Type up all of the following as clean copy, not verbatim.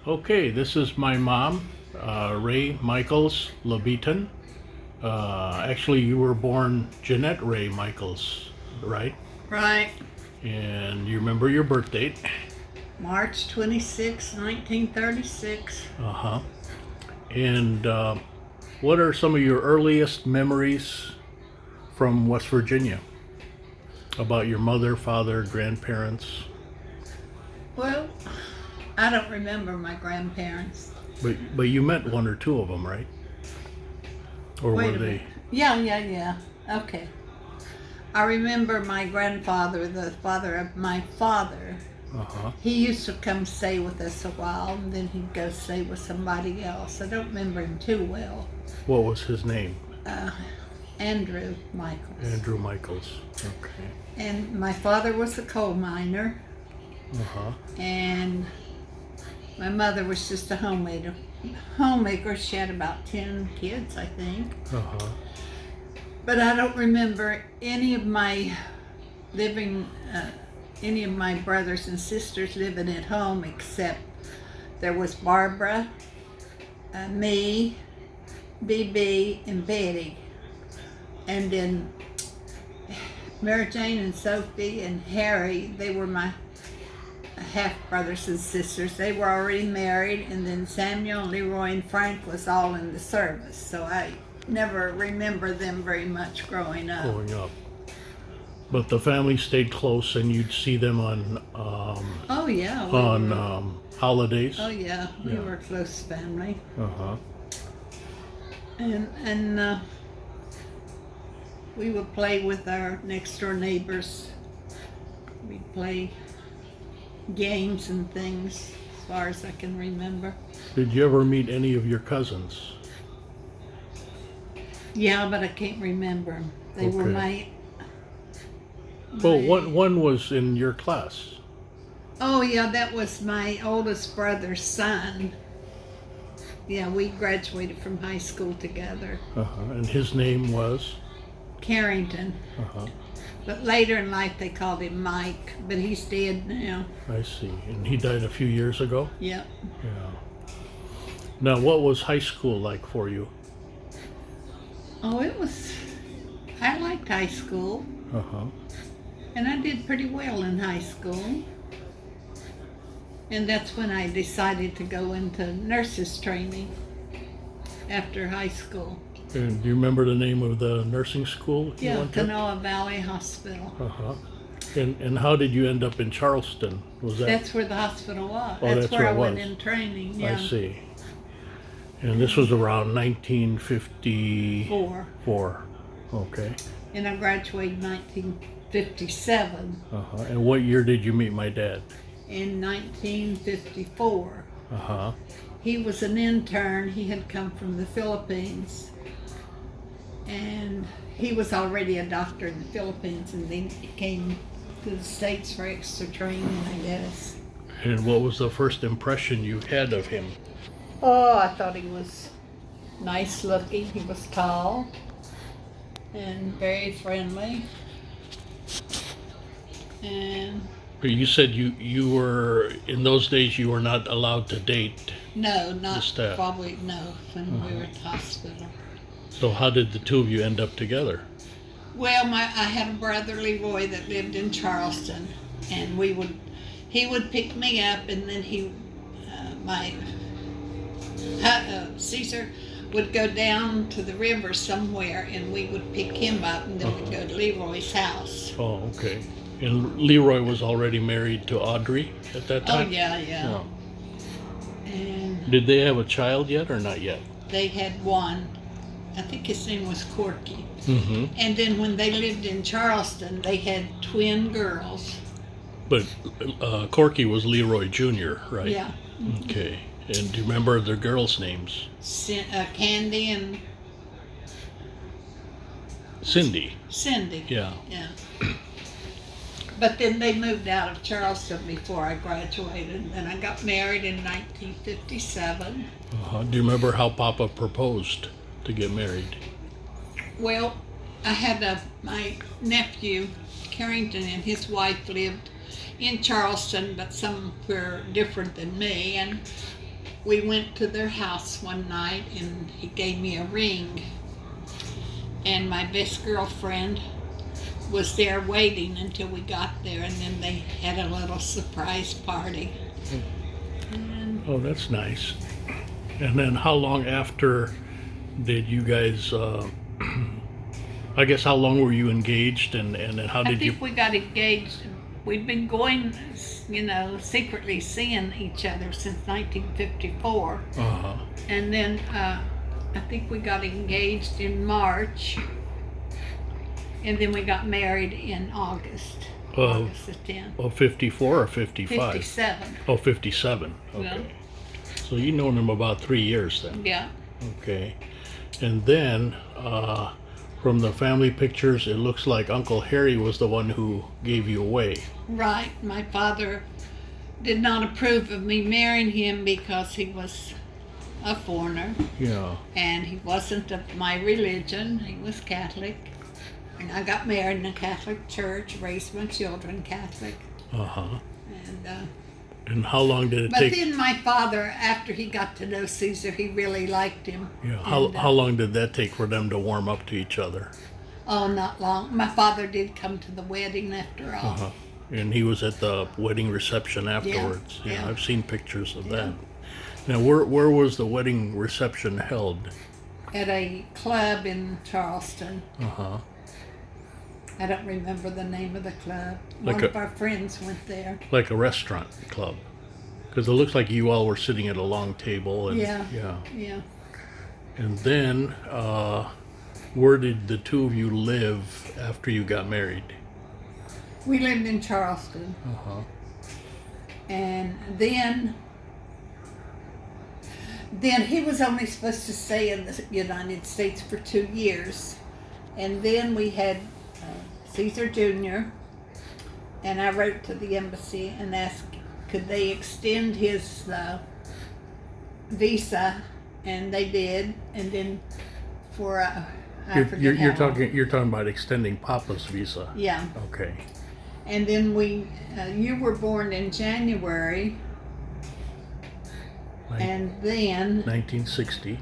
Okay, this is my mom, Rae Mikels Labitan. Actually, you were born Jeanette Rae Mikels, right? Right. And you remember your birth date? March 26, 1936. Uh-huh. And what are some of your earliest memories from West Virginia about your mother, father, grandparents? Well, I don't remember my grandparents. But you met one or two of them, right? Or Wait were a they? minute. Yeah. Okay. I remember my grandfather, the father of my father. Uh-huh. He used to come stay with us a while, and then he'd go stay with somebody else. I don't remember him too well. What was his name? Uh, Andrew Michaels. Andrew Michaels. Okay. And my father was a coal miner, Uh-huh. and my mother was just a homemaker. She had about 10 kids, I think. Uh-huh. But I don't remember any of my any of my brothers and sisters living at home, except there was Barbara, me, BB, and Betty. And then Mary Jane and Sophie and Harry, they were my half brothers and sisters. They were already married, and then Samuel and Leroy and Frank was all in the service. So I never remember them very much growing up. But the family stayed close, and you'd see them on Oh yeah. holidays. Oh yeah, we Yeah. were a close family, Uh-huh. and we would play with our next door neighbors. We'd play games and things, as far as I can remember. Did you ever meet any of your cousins? Yeah, but I can't remember 'em. They were Okay. my Well, one was in your class. Oh yeah, that was my oldest brother's son. Yeah, we graduated from high school together. Uh-huh. And his name was? Carrington. Uh-huh. But later in life they called him Mike, but he's dead now. I see. And he died a few years ago? Yep. Yeah. Now, what was high school like for you? Oh, I liked high school, Uh-huh. and I did pretty well in high school. And that's when I decided to go into nurses training after high school. And do you remember the name of the nursing school you Yeah, went to? Kanawha Valley Hospital. Uh-huh. And how did you end up in Charleston? Was that? That's where the hospital was. Oh, that's where where I it went was. in training. Yeah. I see. And this was around 1954. Four. Okay. And I graduated 1957. Uh-huh. And what year did you meet my dad? In 1954. Uh-huh. He was an intern. He had come from the Philippines. And he was already a doctor in the Philippines, and then he came to the States for extra training, I guess. And what was the first impression you had of him? Oh, I thought he was nice looking. He was tall and very friendly. And You said you were, in those days, you were not allowed to date. no, The not staff. probably no, when we were at the hospital. So how did the two of you end up together? Well, I had a brother Leroy that lived in Charleston, and he would pick me up, and then Caesar would go down to the river somewhere, and we would pick him up, and then we'd go to Leroy's house. Oh, okay. And Leroy was already married to Audrey at that Oh time? yeah. Oh. And Did they have a child yet or not yet? they had one. I think his name was Corky. Mm-hmm. And then when they lived in Charleston, they had twin girls. But Corky was Leroy Jr., right? Yeah. Okay. And do you remember the girls' names? Candy and Cindy. Cindy. Yeah. Yeah. But then they moved out of Charleston before I graduated, and I got married in 1957. Uh-huh. Do you remember how Papa proposed to get married? Well, I had my nephew, Carrington, and his wife lived in Charleston, but somewhere different than me, and we went to their house one night and he gave me a ring. And my best girlfriend was there waiting until we got there, and then they had a little surprise party. And Oh, that's nice. And then how long after did you guys, I guess how long were you engaged and then how I did you? think we got engaged. We'd been going, secretly seeing each other since 1954. Uh-huh. And then I think we got engaged in March. And then we got married in August. August the 10th. Oh, 54 or 55? 57. Oh, 57. Okay. Yeah. So you known him about 3 years then. Yeah. Okay. And then from the family pictures, it looks like Uncle Harry was the one who gave you away. Right. My father did not approve of me marrying him because he was a foreigner. Yeah. And he wasn't of my religion. He was Catholic. And I got married in a Catholic church, raised my children Catholic. Uh-huh. And how long did it but take? then my father, after he got to know Caesar, he really liked him. Yeah. And, How long did that take for them to warm up to each other? Oh, not long. My father did come to the wedding after all. Uh-huh. And he was at the wedding reception afterwards. Yeah. I've seen pictures of that. Now, where was the wedding reception held? At a club in Charleston. Uh-huh. I don't remember the name of the club. Like One of our friends went there. Like a restaurant club. Because it looks like you all were sitting at a long table. And, Yeah. And then, where did the two of you live after you got married? We lived in Charleston. Uh-huh. And then he was only supposed to stay in the United States for 2 years. And then we had Caesar Jr., and I wrote to the embassy and asked could they extend his visa, and they did. And then for I forget You're how long. talking about extending Papa's visa. Yeah. Okay. And then you were born in January, and then 1960.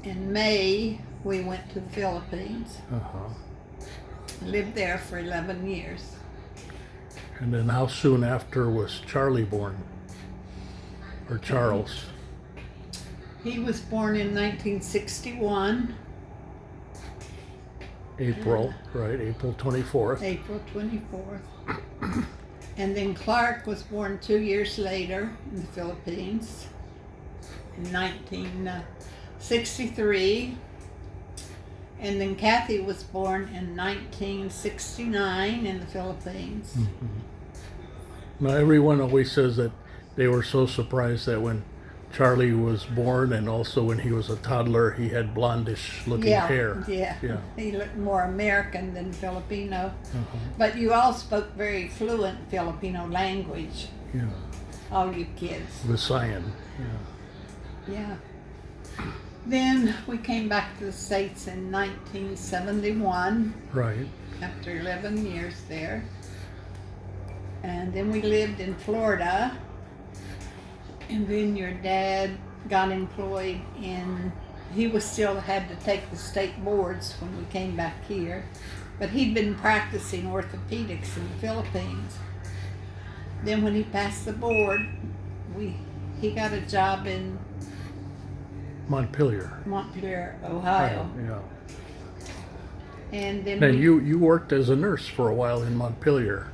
in May we went to the Philippines. Uh-huh. Lived there for 11 years. And then how soon after was Charlie born? Or Charles? He was born in 1961. April 24th. April 24th. And then Clark was born 2 years later in the Philippines in 1963. And then Kathy was born in 1969 in the Philippines. Now everyone always says that they were so surprised that when Charlie was born and also when he was a toddler, he had blondish looking hair. Yeah. He looked more American than Filipino. Uh-huh. But you all spoke very fluent Filipino language, Yeah. all you kids. Visayan. Yeah. Yeah. Then we came back to the States in 1971 Right. after 11 years there. And then we lived in Florida. And then your dad got employed he was still had to take the state boards when we came back here. But he'd been practicing orthopedics in the Philippines. Then when he passed the board, he got a job in Montpelier. Ohio. Yeah. And then And you worked as a nurse for a while in Montpelier.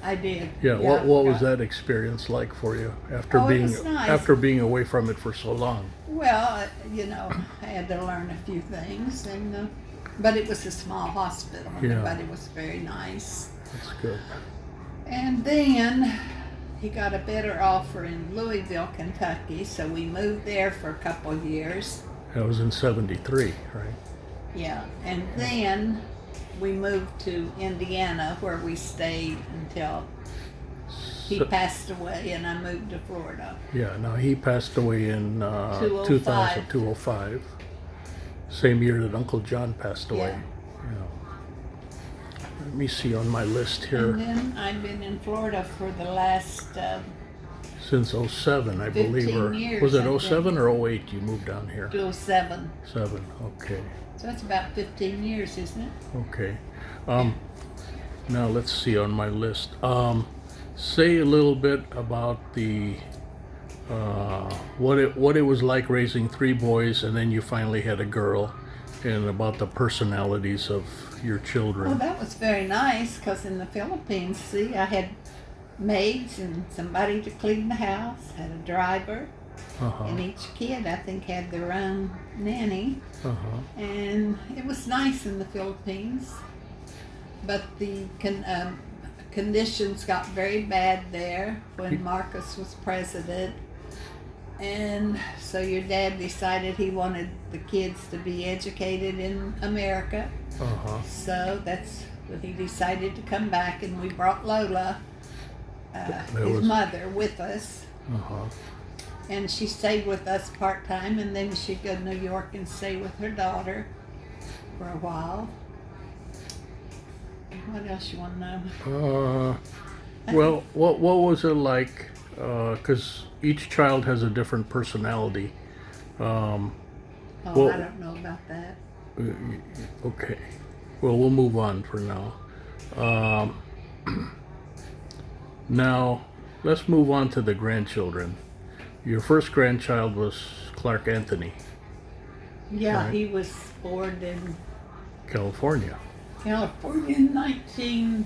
I did. Yeah. What was that experience like for you after Oh, it being was nice. after being away from it for so long? Well, I had to learn a few things, but it was a small hospital. Yeah. Everybody was very nice. That's good. And then he got a better offer in Louisville, Kentucky, so we moved there for a couple of years. That was in '73, right? Yeah, and then we moved to Indiana, where we stayed until he passed away, and I moved to Florida. Yeah. Now he passed away in 205. 2005. Same year that Uncle John passed away. Yeah. Let me see on my list here. And then I've been in Florida for the last Since '07, I believe. 15 Or years, was it I think. '07 or '08 you moved down here? 7. 7, okay. So that's about 15 years, isn't it? Okay. Now let's see on my list. Say a little bit about the what it was like raising 3 boys, and then you finally had a girl, and about the personalities of your Well, children. that was very nice because in the Philippines, see, I had maids and somebody to clean the house, had a driver, Uh-huh. and each kid, I think, had their own nanny. Uh-huh. And it was nice in the Philippines, but the conditions got very bad there when Marcos was president. And so your dad decided he wanted the kids to be educated in America. Uh-huh. So that's when he decided to come back, and we brought Lola, his mother, with us. Uh-huh. And she stayed with us part-time, and then she'd go to New York and stay with her daughter for a while. What else you want to know? Well, what was it like? Because each child has a different personality. Oh, well- I don't know about that. Okay. Well, we'll move on for now. Now, let's move on to the grandchildren. Your first grandchild was Clark Anthony, Yeah, Right. he was born in California. California in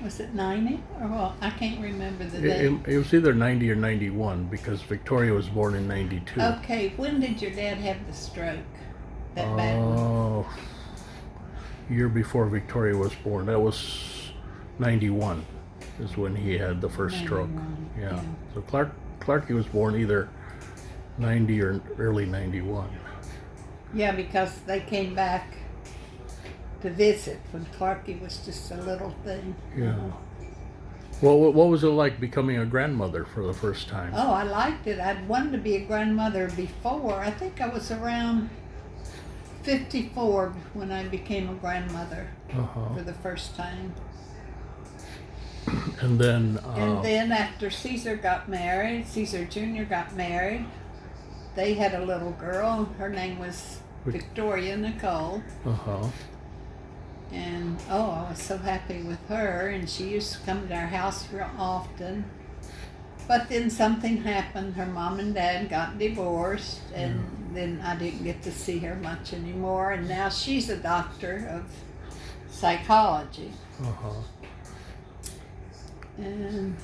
was it 90? Or well, I can't remember the date. It was either 90 or 91 because Victoria was born in 92. Okay, when did your dad have the stroke? That bad one? Oh, year before Victoria was born. That was 91 is when he had the first stroke. 91, Yeah. yeah. So Clarky was born either 90 or early 91. Yeah, because they came back to visit when Clarky was just a little thing. Yeah. Well, what was it like becoming a grandmother for the first time? Oh, I liked it. I'd wanted to be a grandmother before. I think I was around 54 when I became a grandmother Uh-huh. for the first time. And then, And then after Caesar Jr. got married, they had a little girl. Her name was Victoria Nicole. uh-huh. And oh, I was so happy with her, and she used to come to our house real often. But then something happened. Her mom and dad got divorced, and then I didn't get to see her much anymore. And now she's a doctor of psychology. Uh-huh. And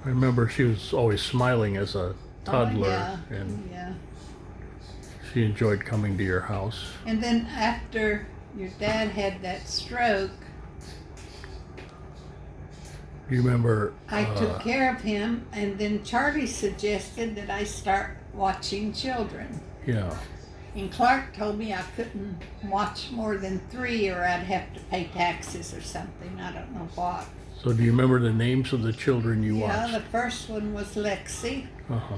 I remember she was always smiling as a toddler, yeah, and yeah. she enjoyed coming to your house. And then after your dad had that stroke, You remember? I took care of him, and then Charlie suggested that I start watching children. Yeah. And Clark told me I couldn't watch more than 3 or I'd have to pay taxes or something. I don't know what. So do you remember the names of the children you Yeah, watched? the first one was Lexi, Uh-huh.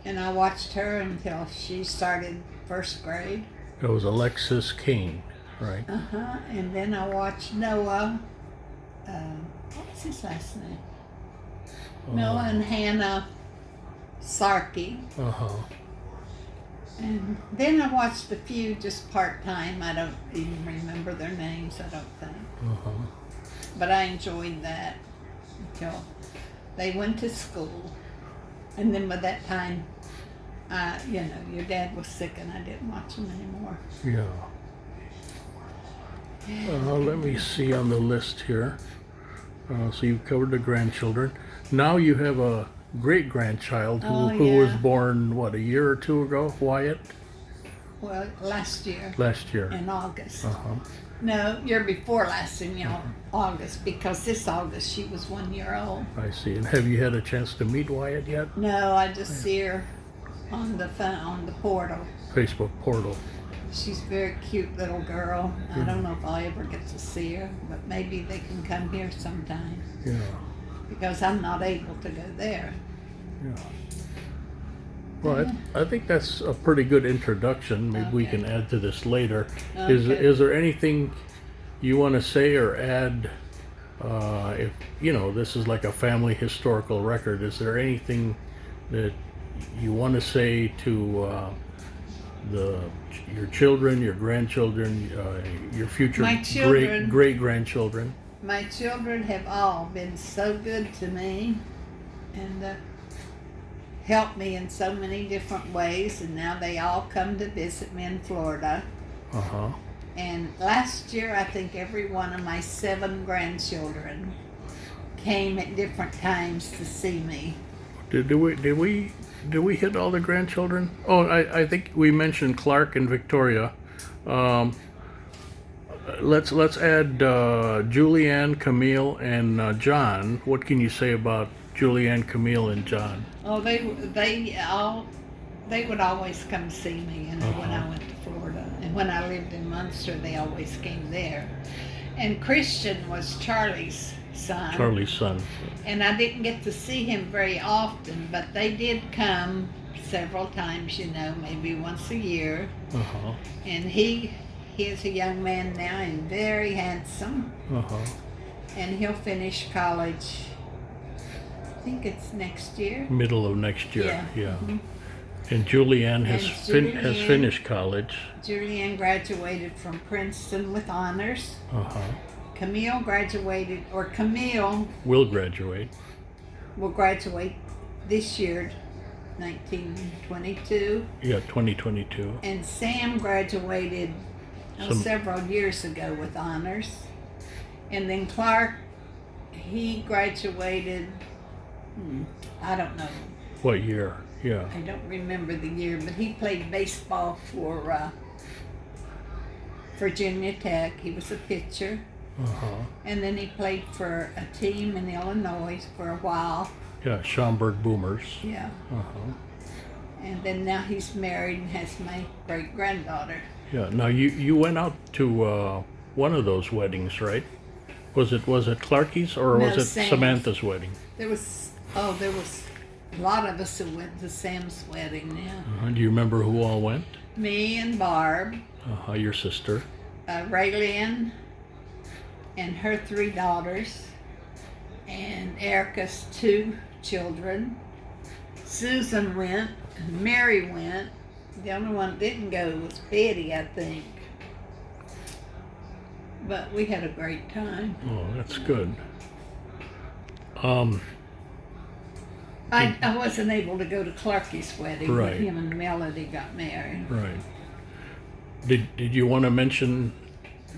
and I watched her until she started first grade. It was Alexis Kane, right? And then I watched Noah. What was his last name? Noah and Hannah Sarkey. Uh-huh. And then I watched a few just part-time. I don't even remember their names, I don't think. Uh-huh. But I enjoyed that until they went to school. And then by that time, your dad was sick and I didn't watch him anymore. Yeah. Let me see on the list here. So you've covered the grandchildren. Now you have a great-grandchild who, Oh, who was yeah. born, what, a year or two ago, Wyatt? Well, last year Last year. in August. Uh-huh. No, year before last in August, because this August she was 1 year old. I see. And have you had a chance to meet Wyatt yet? No, I just see her on the phone, on the portal. Facebook portal. She's a very cute little girl. I don't know if I'll ever get to see her, but maybe they can come here sometime Yeah. because I'm not able to go there. Yeah. Well, I think that's a pretty good introduction. Maybe we Okay. can add to this later. Okay. Is there anything you want to say or add if you know, this is like a family historical record, is there anything that you want to say to the your children, your grandchildren, your future My children. great grandchildren? My children have all been so good to me and helped me in so many different ways, and now they all come to visit me in Florida. Uh-huh. And last year, I think every one of my 7 grandchildren came at different times to see me. Did we hit all the grandchildren? Oh, I think we mentioned Clark and Victoria. Let's add Julianne, Camille, and John. What can you say about Julianne, Camille, and John? Oh, they would always come see me, when I went to Florida. And when I lived in Munster, they always came there. And Christian was Charlie's son. Charlie's son. And I didn't get to see him very often, but they did come several times, maybe once a year. Uh-huh. And he is a young man now and very handsome. Uh-huh. And he'll finish college, I think it's next year. Middle of next year. Yeah. Mm-hmm. And Julianne has has finished college. Julianne graduated from Princeton with honors. Uh-huh. Camille Will graduate. will graduate this year, 1922. Yeah, 2022. And Sam graduated several years ago with honors. And then Clark, he graduated, I don't know. What year? Yeah. I don't remember the year, but he played baseball for Virginia Tech. He was a pitcher. Uh-huh. And then he played for a team in Illinois for a while. Yeah, Schaumburg Boomers. Yeah. Uh-huh. And then now he's married and has my great-granddaughter. Yeah. Now you went out to one of those weddings, right? Was it Clarky's or No, was it Sam's. Samantha's wedding? There was a lot of us who went to Sam's wedding now. Do you remember who all went? Me and Barb, Your sister. Raylynn, and her 3 daughters, and Erica's 2 children. Susan went, and Mary went. The only one that didn't go was Betty, I think. But we had a great time. Oh, that's good. I wasn't able to go to Clarky's wedding, Right. but him and Melody got married. Right. Did you want to mention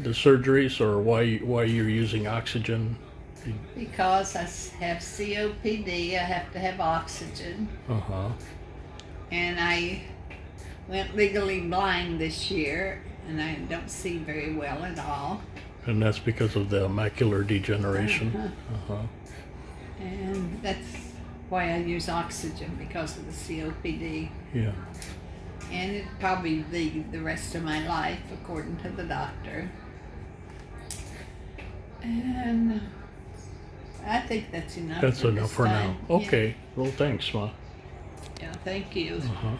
the surgeries or why you're using oxygen? Because I have COPD, I have to have oxygen. Uh-huh. And I went legally blind this year, and I don't see very well at all. And that's because of the macular degeneration. Uh-huh. And that's why I use oxygen, because of the COPD. Yeah. And it'd probably be the rest of my life, according to the doctor. And I think that's enough. That's for enough this for time. now. Okay. Well, thanks, Ma. Yeah, thank you. Uh-huh.